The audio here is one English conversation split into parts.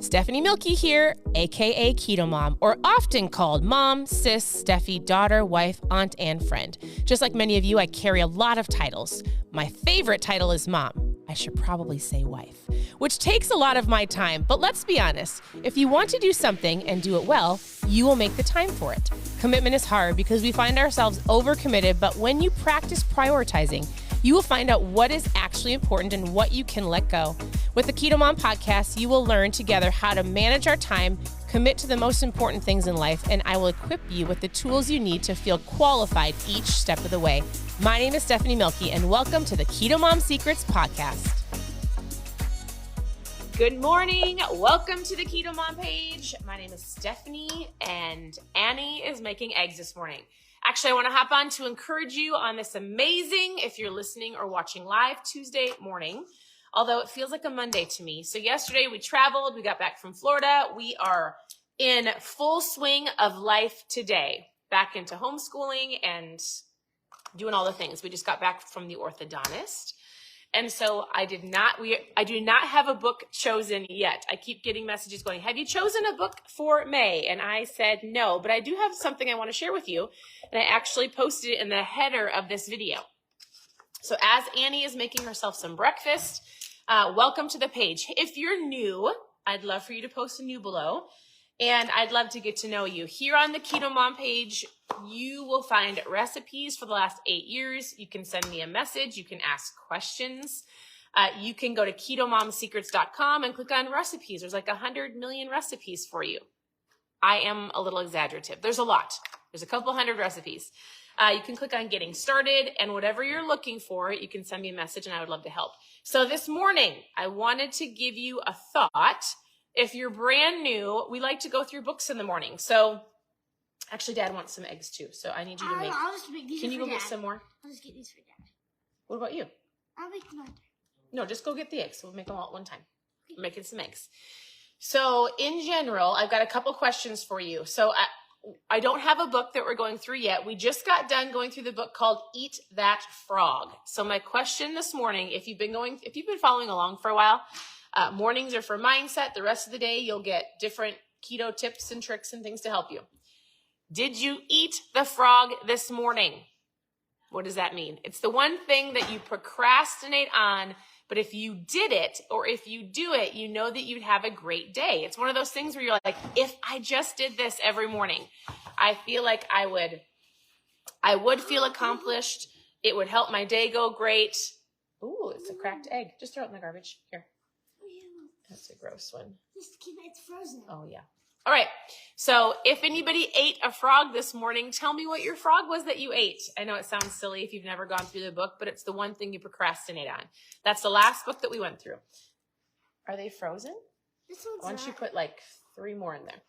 Stephanie Milky here, aka Keto Mom, or often called mom, sis, Steffi, daughter, wife, aunt, and friend. Just like many of you, I carry a lot of titles. My favorite title is mom. I should probably say wife, which takes a lot of my time. But let's be honest, if you want to do something and do it well, you will make the time for it. Commitment is hard because we find ourselves overcommitted, but when you practice prioritizing, you will find out what is actually important and what you can let go. With the Keto Mom podcast, you will learn together how to manage our time, commit to the most important things in life, and I will equip you with the tools you need to feel qualified each step of the way. My name is Stephanie Milky, and welcome to the Keto Mom Secrets podcast. Good morning. Welcome to the Keto Mom page. My name is Stephanie, and Annie is making eggs this morning. Actually, I want to hop on to encourage you on this amazing, if you're listening or watching live, Tuesday morning, although it feels like a Monday to me. So yesterday we traveled, we got back from Florida. We are in full swing of life today, back into homeschooling and doing all the things. We just got back from the orthodontist. And so I do not have a book chosen yet. I keep getting messages going, have you chosen a book for May? And I said no, but I do have something I want to share with you. And I actually posted it in the header of this video. So as Annie is making herself some breakfast, welcome to the page. If you're new, I'd love for you to post a new below. And I'd love to get to know you. Here on the Keto Mom page, you will find recipes for the last 8 years. You can send me a message. You can ask questions. You can go to ketomomsecrets.com and click on recipes. There's like 100 million recipes for you. I am a little exaggerative. There's a lot. There's a couple hundred recipes. You can click on getting started, and whatever you're looking for, you can send me a message and I would love to help. So this morning, I wanted to give you a thought. If you're brand new, we like to go through books in the morning. So actually, Dad wants some eggs too. So I need you to make. I'll just make these. Can you go Dad. get some more? I'll just get these for Dad. What about you? I'll make them later. No, just go get the eggs. We'll make them all at one time. We're making some eggs. So in general, I've got a couple questions for you. So I don't have a book that we're going through yet. We just got done going through the book called Eat That Frog. So my question this morning, if you've been following along for a while, mornings are for mindset. The rest of the day, you'll get different keto tips and tricks and things to help you. Did you eat the frog this morning? What does that mean? It's the one thing that you procrastinate on, but if you did it or if you do it, you know that you'd have a great day. It's one of those things where you're like, if I just did this every morning, I feel like I would feel accomplished. It would help my day go great. Ooh, it's a cracked egg. Just throw it in the garbage. Here. That's a gross one. It's frozen. Oh, yeah. All right. So if anybody ate a frog this morning, tell me what your frog was that you ate. I know it sounds silly if you've never gone through the book, but it's the one thing you procrastinate on. That's the last book that we went through. Are they frozen? This one's Why don't you not. put like 3 more in there?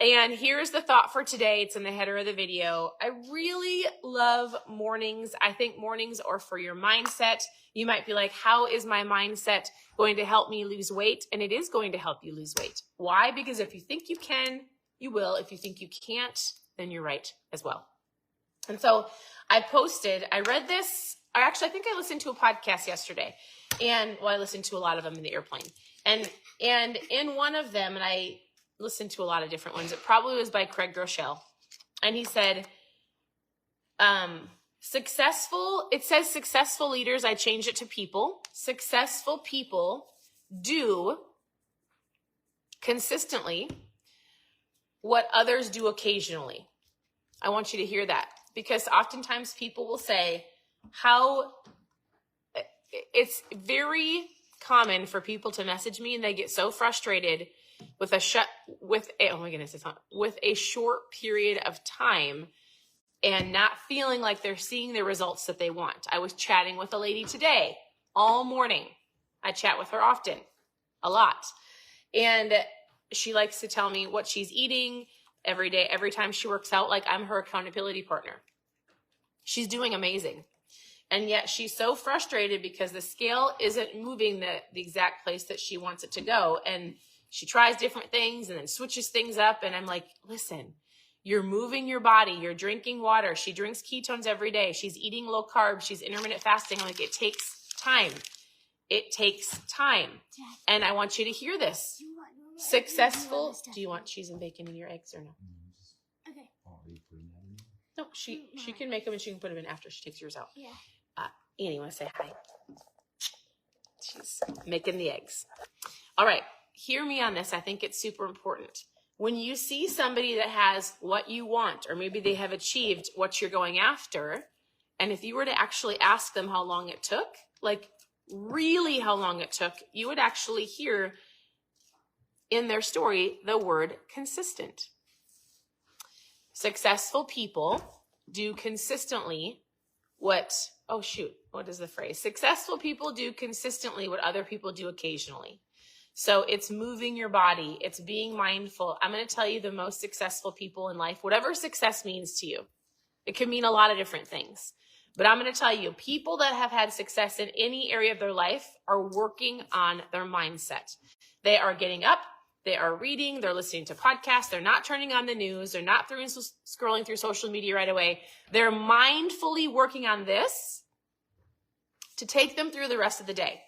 And here's the thought for today. It's in the header of the video. I really love mornings. I think mornings are for your mindset. You might be like, how is my mindset going to help me lose weight? And it is going to help you lose weight. Why? Because if you think you can, you will. If you think you can't, then you're right as well. And so I read this. I think I listened to a podcast yesterday. And I listened to a lot of them in the airplane. And in one of them, and I listened to a lot of different ones. It probably was by Craig Groeschel. And he said, successful leaders, I changed it to people. Successful people do consistently what others do occasionally. I want you to hear that, because oftentimes people will say it's very common for people to message me and they get so frustrated with a short period of time and not feeling like they're seeing the results that they want. I was chatting with a lady today all morning. I chat with her often, a lot. And she likes to tell me what she's eating every day, every time she works out, like I'm her accountability partner. She's doing amazing. And yet she's so frustrated because the scale isn't moving the exact place that she wants it to go. And she tries different things and then switches things up. And I'm like, listen, you're moving your body. You're drinking water. She drinks ketones every day. She's eating low carb. She's intermittent fasting. I'm like, it takes time. It takes time. And I want you to hear this. Successful. Do you want cheese and bacon in your eggs or no? Okay. Oh, are you putting that in? No, she can make them and she can put them in after she takes yours out. Yeah. Annie, want to say hi? She's making the eggs. All right. Hear me on this. I think it's super important. When you see somebody that has what you want, or maybe they have achieved what you're going after, and if you were to actually ask them how long it took, like really how long it took, you would actually hear in their story the word consistent. Successful people do consistently what is the phrase? Successful people do consistently what other people do occasionally. So it's moving your body. It's being mindful. I'm going to tell you the most successful people in life, whatever success means to you. It can mean a lot of different things. But I'm going to tell you, people that have had success in any area of their life are working on their mindset. They are getting up. They are reading. They're listening to podcasts. They're not turning on the news. They're not scrolling through social media right away. They're mindfully working on this to take them through the rest of the day.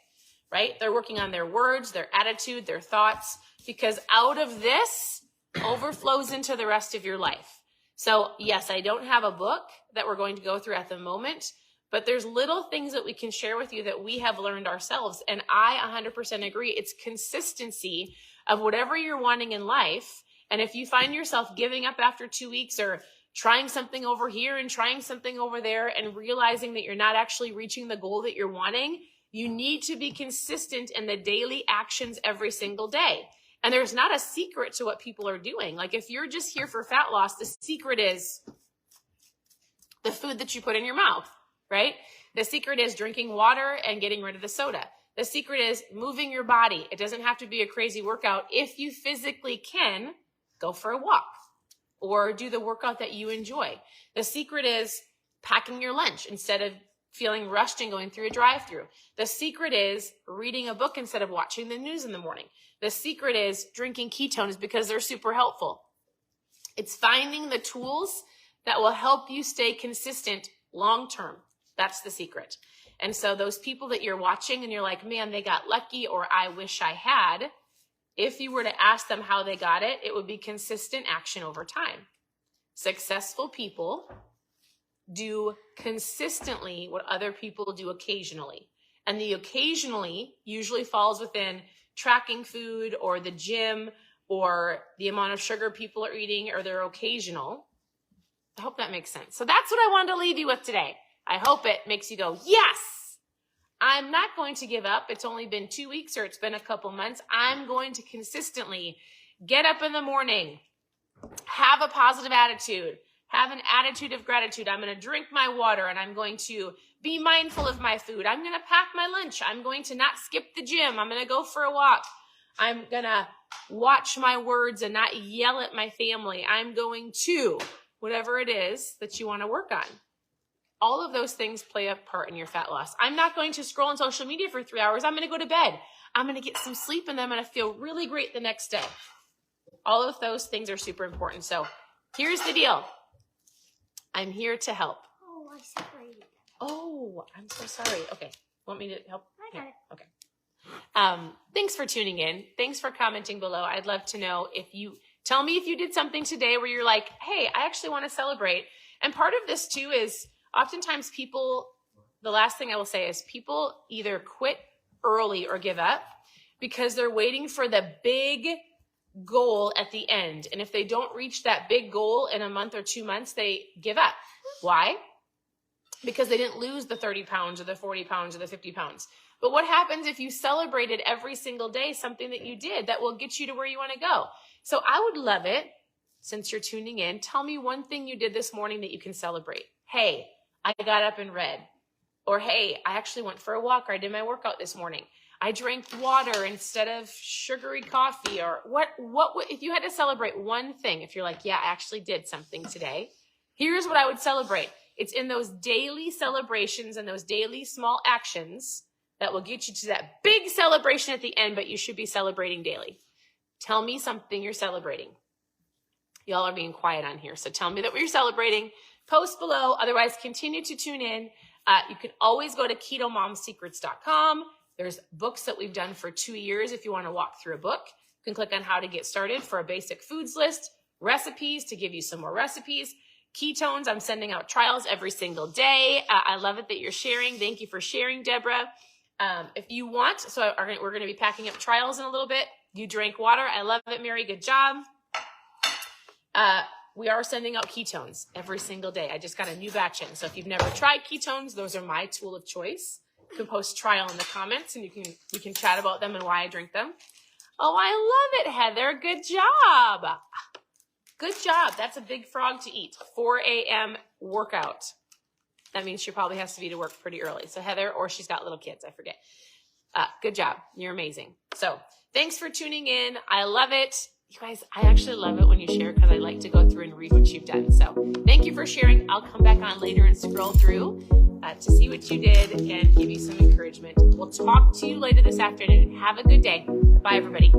Right? They're working on their words, their attitude, their thoughts, because out of this overflows into the rest of your life. So yes, I don't have a book that we're going to go through at the moment, but there's little things that we can share with you that we have learned ourselves. And I 100% agree. It's consistency of whatever you're wanting in life. And if you find yourself giving up after 2 weeks or trying something over here and trying something over there and realizing that you're not actually reaching the goal that you're wanting, you need to be consistent in the daily actions every single day. And there's not a secret to what people are doing. Like if you're just here for fat loss, the secret is the food that you put in your mouth, right? The secret is drinking water and getting rid of the soda. The secret is moving your body. It doesn't have to be a crazy workout. If you physically can, go for a walk or do the workout that you enjoy. The secret is packing your lunch instead of feeling rushed and going through a drive-through. The secret is reading a book instead of watching the news in the morning. The secret is drinking ketones because they're super helpful. It's finding the tools that will help you stay consistent long-term. That's the secret. And so those people that you're watching and you're like, man, they got lucky, or I wish I had, if you were to ask them how they got it, it would be consistent action over time. Successful people do consistently what other people do occasionally. And the occasionally usually falls within tracking food or the gym or the amount of sugar people are eating, or they're occasional. I hope that makes sense. So that's what I wanted to leave you with today. I hope it makes you go, yes, I'm not going to give up. It's only been 2 weeks or it's been a couple months. I'm going to consistently get up in the morning, have a positive attitude, have an attitude of gratitude. I'm going to drink my water and I'm going to be mindful of my food. I'm going to pack my lunch. I'm going to not skip the gym. I'm going to go for a walk. I'm going to watch my words and not yell at my family. I'm going to whatever it is that you want to work on. All of those things play a part in your fat loss. I'm not going to scroll on social media for 3 hours. I'm going to go to bed. I'm going to get some sleep and then I'm going to feel really great the next day. All of those things are super important. So here's the deal. I'm here to help. Oh, I separated them. Oh, I'm so sorry. Okay. Want me to help? I got it. Okay. Thanks for tuning in. Thanks for commenting below. I'd love to know tell me if you did something today where you're like, hey, I actually want to celebrate. And part of this too is oftentimes the last thing I will say is people either quit early or give up because they're waiting for the big goal at the end. And if they don't reach that big goal in a month or 2 months, they give up. Why? Because they didn't lose the 30 pounds or the 40 pounds or the 50 pounds. But what happens if you celebrated every single day something that you did that will get you to where you want to go? So I would love it, since you're tuning in, tell me one thing you did this morning that you can celebrate. Hey, I got up and read. Or hey, I actually went for a walk, or I did my workout this morning. I drank water instead of sugary coffee, or what if you had to celebrate one thing, if you're like, yeah, I actually did something today, here's what I would celebrate. It's in those daily celebrations and those daily small actions that will get you to that big celebration at the end, but you should be celebrating daily. Tell me something you're celebrating. Y'all are being quiet on here, so tell me that what you're celebrating. Post below. Otherwise, continue to tune in. You can always go to ketomomsecrets.com. There's books that we've done for 2 years if you want to walk through a book. You can click on how to get started for a basic foods list, recipes to give you some more recipes, ketones. I'm sending out trials every single day. I love it that you're sharing. Thank you for sharing, Deborah. If you want, we're going to be packing up trials in a little bit. You drank water. I love it, Mary. Good job. We are sending out ketones every single day. I just got a new batch in. So if you've never tried ketones, those are my tool of choice. You can post trial in the comments and we can chat about them and why I drink them. Oh, I love it, Heather. Good job. Good job. That's a big frog to eat. 4 a.m. workout. That means she probably has to be to work pretty early. So Heather, or she's got little kids, I forget. Good job. You're amazing. So thanks for tuning in. I love it. You guys, I actually love it when you share because I like to go through and read what you've done. So thank you for sharing. I'll come back on later and scroll through to see what you did and give you some encouragement. We'll talk to you later this afternoon. Have a good day. Bye, everybody.